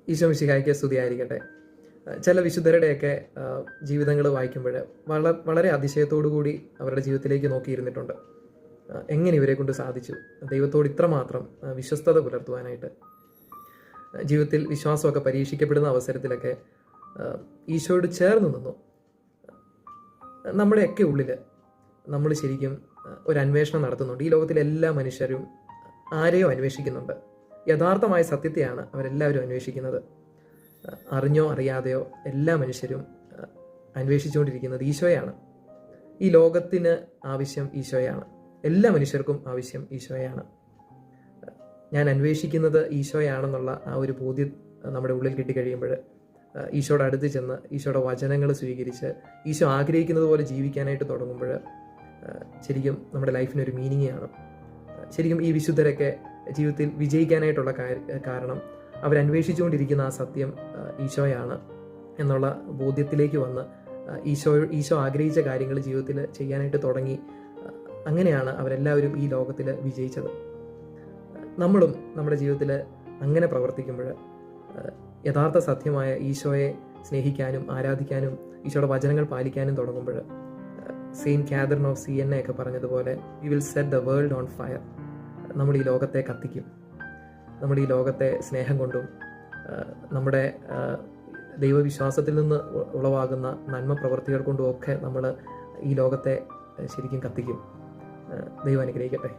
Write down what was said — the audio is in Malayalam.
ഈശോ മിശിഹായ്ക്ക് സ്തുതിയായിരിക്കട്ടെ. ചില വിശുദ്ധരുടെയൊക്കെ ജീവിതങ്ങൾ വായിക്കുമ്പോൾ വളരെ അതിശയത്തോടു കൂടി അവരുടെ ജീവിതത്തിലേക്ക് നോക്കിയിരുന്നിട്ടുണ്ട്. എങ്ങനെ ഇവരെ കൊണ്ട് സാധിച്ചു ദൈവത്തോട് ഇത്രമാത്രം വിശ്വസ്തത പുലർത്തുവാനായിട്ട്. ജീവിതത്തിൽ വിശ്വാസമൊക്കെ പരീക്ഷിക്കപ്പെടുന്ന അവസരത്തിലൊക്കെ ഈശോയോട് ചേർന്ന് നിന്നു. നമ്മുടെയൊക്കെ ഉള്ളിൽ നമ്മൾ ശരിക്കും ഒരു അന്വേഷണം നടത്തുന്നുണ്ട്. ഈ ലോകത്തിലെ എല്ലാ മനുഷ്യരും ആരെയോ അന്വേഷിക്കുന്നുണ്ട്. യഥാർത്ഥമായ സത്യത്തെയാണ് അവരെല്ലാവരും അന്വേഷിക്കുന്നത്. അറിഞ്ഞോ അറിയാതെയോ എല്ലാ മനുഷ്യരും അന്വേഷിച്ചുകൊണ്ടിരിക്കുന്നത് ഈശോയാണ്. ഈ ലോകത്തിന് ആവശ്യം ഈശോയാണ്. എല്ലാ മനുഷ്യർക്കും ആവശ്യം ഈശോയാണ്. ഞാൻ അന്വേഷിക്കുന്നത് ഈശോയാണെന്നുള്ള ആ ഒരു ബോധ്യം നമ്മുടെ ഉള്ളിൽ കിട്ടിക്കഴിയുമ്പോൾ ഈശോയുടെ അടുത്ത് ചെന്ന് ഈശോയുടെ വചനങ്ങൾ സ്വീകരിച്ച് ഈശോ ആഗ്രഹിക്കുന്നത് പോലെ ജീവിക്കാനായിട്ട് തുടങ്ങുമ്പോൾ ശരിക്കും നമ്മുടെ ലൈഫിനൊരു മീനിങ് കാണും. ശരിക്കും ഈ വിശുദ്ധരൊക്കെ ജീവിതത്തിൽ വിജയിക്കാനായിട്ടുള്ള കാരണം അവരന്വേഷിച്ചുകൊണ്ടിരിക്കുന്ന ആ സത്യം ഈശോയാണ് എന്നുള്ള ബോധ്യത്തിലേക്ക് വന്ന് ഈശോ ആഗ്രഹിച്ച കാര്യങ്ങൾ ജീവിതത്തിൽ ചെയ്യാനായിട്ട് തുടങ്ങി. അങ്ങനെയാണ് അവരെല്ലാവരും ഈ ലോകത്തിൽ വിജയിച്ചത്. നമ്മളും നമ്മുടെ ജീവിതത്തിൽ അങ്ങനെ പ്രവർത്തിക്കുമ്പോൾ യഥാർത്ഥ സത്യമായ ഈശോയെ സ്നേഹിക്കാനും ആരാധിക്കാനും ഈശോയുടെ വചനങ്ങൾ പാലിക്കാനും തുടങ്ങുമ്പോൾ സെയിൻറ്റ് കാതറിൻ ഓഫ് സിയന്ന ഒക്കെ പറഞ്ഞതുപോലെ we will set the world on fire. നമ്മൾ ഈ ലോകത്തെ കത്തിക്കും. നമ്മൾ ഈ ലോകത്തെ സ്നേഹം കൊണ്ടും നമ്മുടെ ദൈവവിശ്വാസത്തിൽ നിന്ന് ഉളവാകുന്ന നന്മ പ്രവർത്തികൾ കൊണ്ടും ഒക്കെ നമ്മൾ ഈ ലോകത്തെ ശരിക്കും കത്തിക്കും. ദൈവം അനുഗ്രഹിക്കട്ടെ.